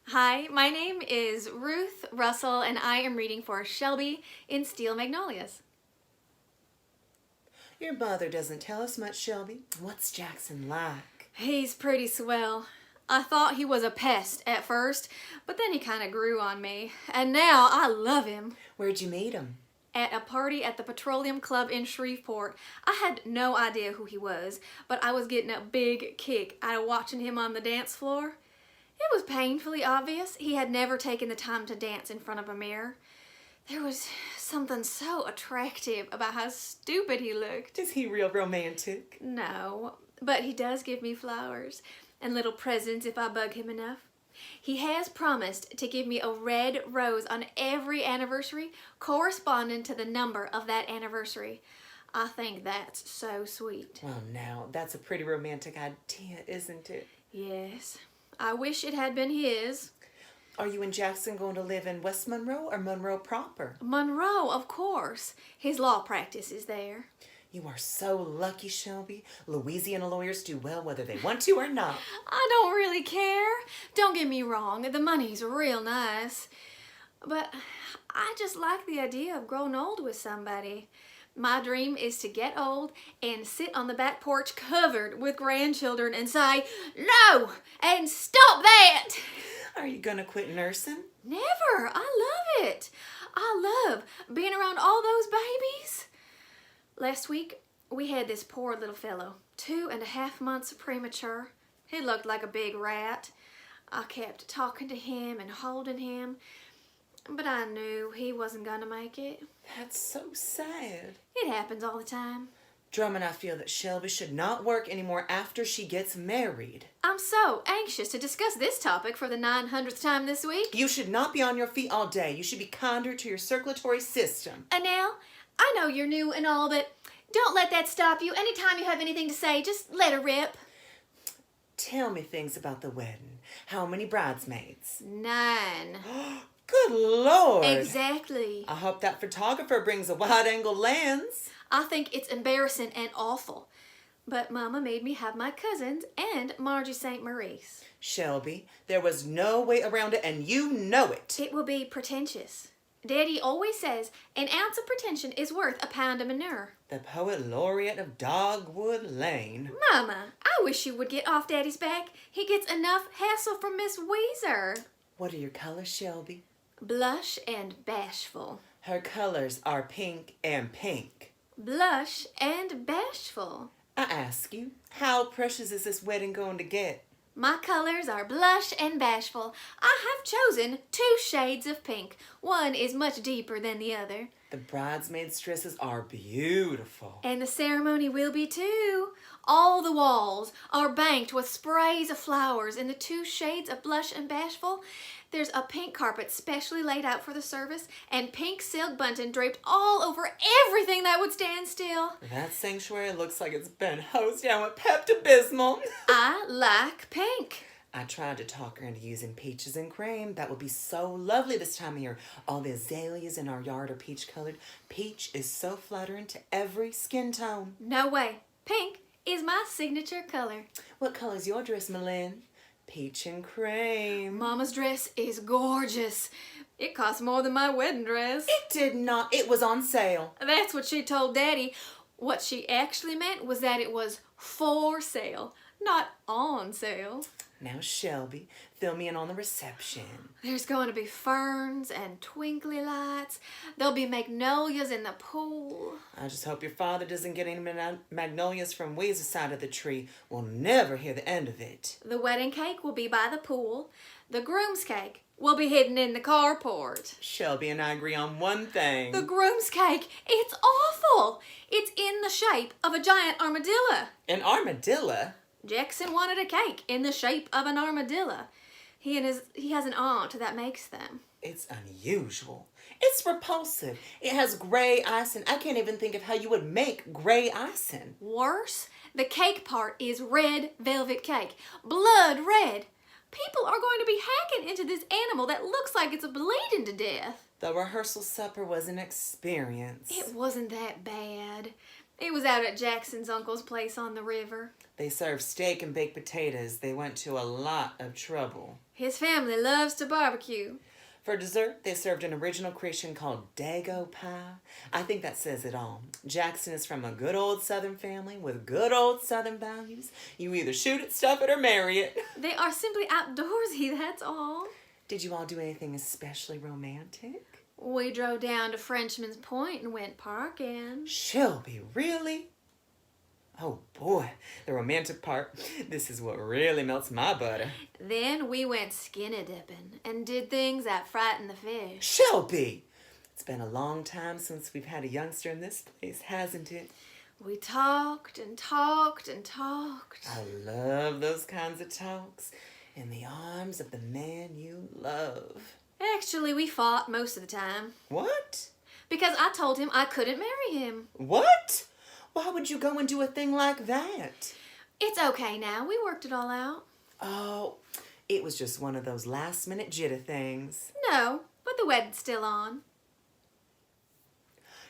Hi, my name is Ruth Russell, and I am reading for Shelby in Steel Magnolias. Your mother doesn't tell us much, Shelby. What's Jackson like? He's pretty swell. I thought he was a pest at first, but then he kind of grew on me, and now I love him. Where'd you meet him? At a party at the Petroleum Club in Shreveport. I had no idea who he was, but I was getting a big kick out of watching him on the dance floor. It was painfully obvious he had never taken the time to dance in front of a mirror. There was something so attractive about how stupid he looked. Is he real romantic? No, but he does give me flowers and little presents if I bug him enough. He has promised to give me a red rose on every anniversary corresponding to the number of that anniversary. I think that's so sweet. Well, now, that's a pretty romantic idea, isn't it? Yes, I wish it had been his. Are you and Jackson going to live in West Monroe or Monroe proper? Monroe, of course. His law practice is there. You are so lucky, Shelby. Louisiana lawyers do well whether they want to or not. I don't really care. Don't get me wrong, the money's real nice. But I just like the idea of growing old with somebody. My dream is to get old and sit on the back porch covered with grandchildren and say, "No!" and "Stop that!" Are you going to quit nursing? Never. I love it. I love being around all those babies. Last week, we had this poor little fellow, 2.5 months premature. He looked like a big rat. I kept talking to him and holding him, but I knew he wasn't going to make it. That's so sad. It happens all the time. Drum and I feel that Shelby should not work anymore after she gets married. I'm so anxious to discuss this topic for the 900th time this week. You should not be on your feet all day. You should be kinder to your circulatory system. And now, I know you're new and all, but don't let that stop you. Anytime you have anything to say, just let her rip. Tell me things about the wedding. How many bridesmaids? 9. Good Lord. Exactly. I hope that photographer brings a wide-angle lens. I think it's embarrassing and awful. But Mama made me have my cousins and Margie St. Maurice. Shelby, there was no way around it, and you know it. It will be pretentious. Daddy always says an ounce of pretension is worth a pound of manure. The poet laureate of Dogwood Lane. Mama, I wish you would get off Daddy's back. He gets enough hassle from Miss Weezer. What are your colors, Shelby? Blush and bashful. Her colors are pink and pink. Blush and bashful. I ask you, how precious is this wedding going to get? My colors are blush and bashful. I have chosen 2 shades of pink. One is much deeper than the other. The bridesmaids' dresses are beautiful. And the ceremony will be too. All the walls are banked with sprays of flowers in the 2 shades of blush and bashful. There's a pink carpet specially laid out for the service and pink silk bunting draped all over everything that would stand still. That sanctuary looks like it's been hosed down with Pepto-Bismol. I like pink. I tried to talk her into using peaches and cream. That would be so lovely this time of year. All the azaleas in our yard are peach colored. Peach is so flattering to every skin tone. No way. Pink is my signature color. What color's your dress, Malin? Peach and cream. Mama's dress is gorgeous. It cost more than my wedding dress. It did not. It was on sale. That's what she told Daddy. What she actually meant was that it was for sale, not on sale. Now, Shelby, fill me in on the reception. There's going to be ferns and twinkly lights. There'll be magnolias in the pool. I just hope your father doesn't get any magnolias from Weezer's side of the tree. We'll never hear the end of it. The wedding cake will be by the pool. The groom's cake will be hidden in the carport. Shelby and I agree on one thing. The groom's cake, it's awful. It's in the shape of a giant armadillo. An armadillo? Jackson wanted a cake in the shape of an armadillo. He has an aunt that makes them. It's unusual. It's repulsive. It has gray icing. I can't even think of how you would make gray icing. Worse, the cake part is red velvet cake. Blood red. People are going to be hacking into this animal that looks like it's bleeding to death. The rehearsal supper was an experience. It wasn't that bad. It was out at Jackson's uncle's place on the river. They served steak and baked potatoes. They went to a lot of trouble. His family loves to barbecue. For dessert, they served an original creation called Dago pie. I think that says it all. Jackson is from a good old Southern family with good old Southern values. You either shoot it, stuff it, or marry it. They are simply outdoorsy, that's all. Did you all do anything especially romantic? We drove down to Frenchman's Point and went parking. Shelby, really? Oh boy, the romantic part. This is what really melts my butter. Then we went skinny dipping and did things that frighten the fish. Shelby! It's been a long time since we've had a youngster in this place, hasn't it? We talked and talked and talked. I love those kinds of talks. In the arms of the man you love. Actually, we fought most of the time. What? Because I told him I couldn't marry him. What? Why would you go and do a thing like that? It's okay now. We worked it all out. Oh, it was just one of those last-minute jitter things. No, but the wedding's still on.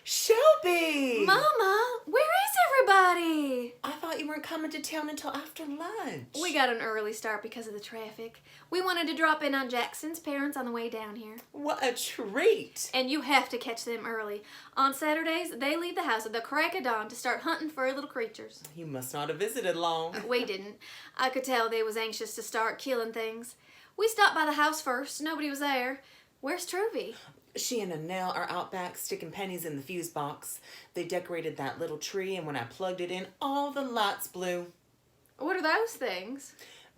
Shelby! Mama, where is everybody? I thought you weren't coming to town until after lunch. We got an early start because of the traffic. We wanted to drop in on Jackson's parents on the way down here. What a treat! And you have to catch them early. On Saturdays, they leave the house at the crack of dawn to start hunting furry little creatures. You must not have visited long. We didn't. I could tell they was anxious to start killing things. We stopped by the house first. Nobody was there. Where's Truvy? She and Annelle are out back sticking pennies in the fuse box. They decorated that little tree, and when I plugged it in, all the lights blew. What are those things?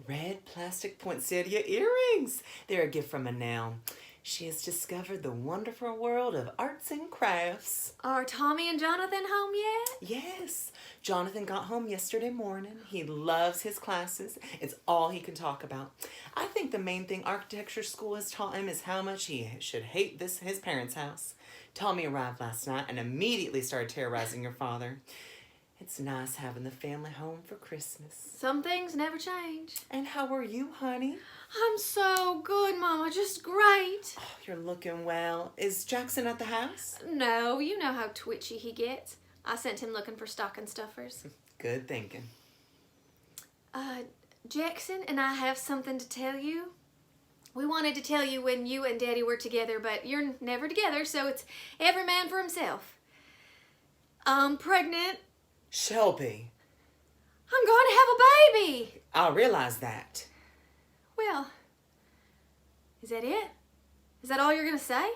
Red plastic poinsettia earrings. They're a gift from Annelle. She has discovered the wonderful world of arts and crafts. Are Tommy and Jonathan home yet? Yes. Jonathan got home yesterday morning. He loves his classes. It's all he can talk about. I think the main thing architecture school has taught him is how much he should hate his parents' house. Tommy arrived last night and immediately started terrorizing your father. It's nice having the family home for Christmas. Some things never change. And how are you, honey? I'm so good, Mama. Just great. Oh, you're looking well. Is Jackson at the house? No, you know how twitchy he gets. I sent him looking for stocking stuffers. Good thinking. Jackson and I have something to tell you. We wanted to tell you when you and Daddy were together, but you're never together, so it's every man for himself. I'm pregnant. Shelby. I'm going to have a baby. I realize that. Well, is that it? Is that all you're going to say?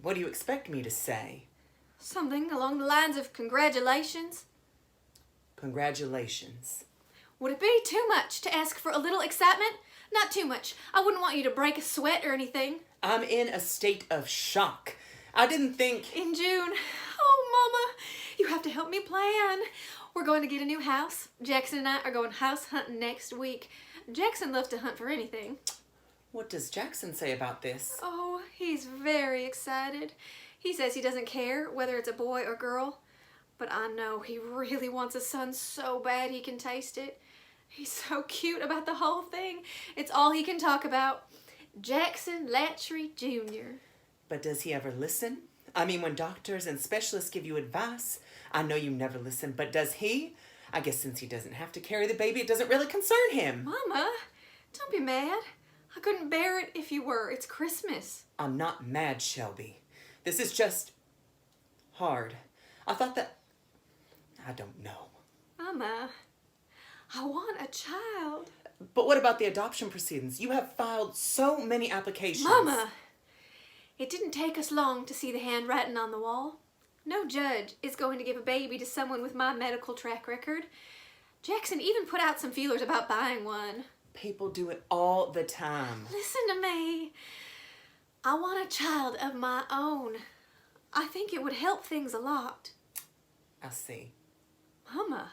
What do you expect me to say? Something along the lines of congratulations. Congratulations. Would it be too much to ask for a little excitement? Not too much. I wouldn't want you to break a sweat or anything. I'm in a state of shock. I didn't think... In June. Oh, Mama, you have to help me plan. We're going to get a new house. Jackson and I are going house hunting next week. Jackson loves to hunt for anything. What does Jackson say about this? Oh, he's very excited. He says he doesn't care whether it's a boy or girl. But I know he really wants a son so bad he can taste it. He's so cute about the whole thing. It's all he can talk about. Jackson Latry Jr. But does he ever listen? I mean, when doctors and specialists give you advice, I know you never listen, but does he? I guess since he doesn't have to carry the baby, it doesn't really concern him. Mama, don't be mad. I couldn't bear it if you were. It's Christmas. I'm not mad, Shelby. This is just hard. I thought that... I don't know. Mama, I want a child. But what about the adoption proceedings? You have filed so many applications. Mama, it didn't take us long to see the handwriting on the wall. No judge is going to give a baby to someone with my medical track record. Jackson even put out some feelers about buying one. People do it all the time. Listen to me. I want a child of my own. I think it would help things a lot. I see. Mama,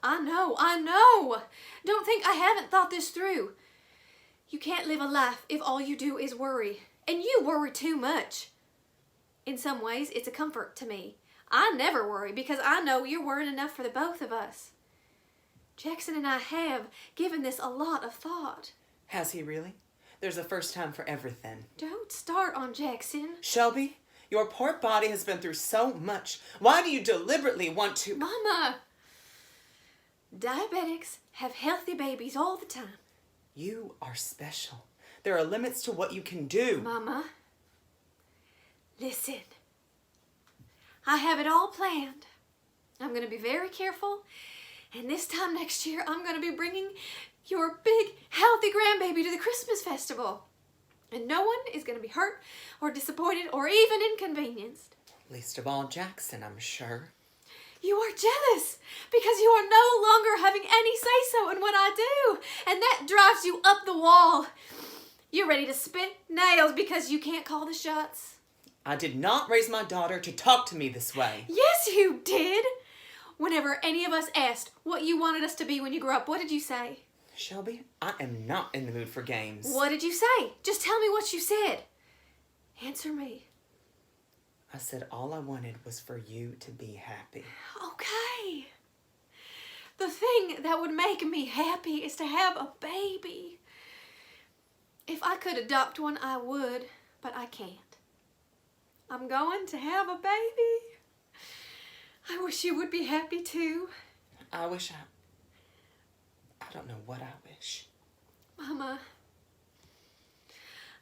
I know. Don't think I haven't thought this through. You can't live a life if all you do is worry. And you worry too much. In some ways, it's a comfort to me. I never worry because I know you're worrying enough for the both of us. Jackson and I have given this a lot of thought. Has he really? There's a first time for everything. Don't start on Jackson. Shelby, your poor body has been through so much. Why do you deliberately want to... Mama, Diabetics have healthy babies all the time. You are special. There are limits to what you can do. Mama, listen. I have it all planned. I'm going to be very careful. And this time next year, I'm going to be bringing your big, healthy grandbaby to the Christmas festival. And no one is going to be hurt or disappointed or even inconvenienced. Least of all Jackson, I'm sure. You are jealous because you are no longer having any say-so in what I do. And that drives you up the wall. You're ready to spit nails because you can't call the shots. I did not raise my daughter to talk to me this way. Yes, you did. Whenever any of us asked what you wanted us to be when you grew up, what did you say? Shelby, I am not in the mood for games. What did you say? Just tell me what you said. Answer me. I said all I wanted was for you to be happy. Okay. The thing that would make me happy is to have a baby. If I could adopt one, I would, but I can't. I'm going to have a baby. I wish you would be happy too. I don't know what I wish. Mama,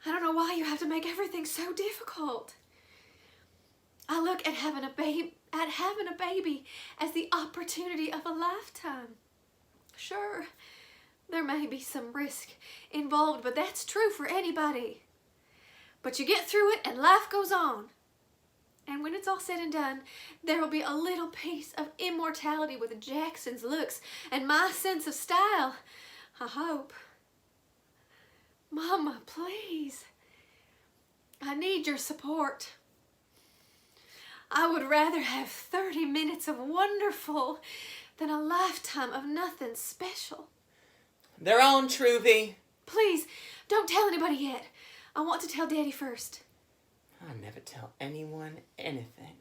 I don't know why you have to make everything so difficult. I look at having a baby as the opportunity of a lifetime. Sure, there may be some risk involved, but that's true for anybody. But you get through it and life goes on. And when it's all said and done, there will be a little piece of immortality with Jackson's looks and my sense of style. I hope. Mama, please. I need your support. I would rather have 30 minutes of wonderful than a lifetime of nothing special. They're on, Truvy. Please, don't tell anybody yet. I want to tell Daddy first. I never tell anyone anything.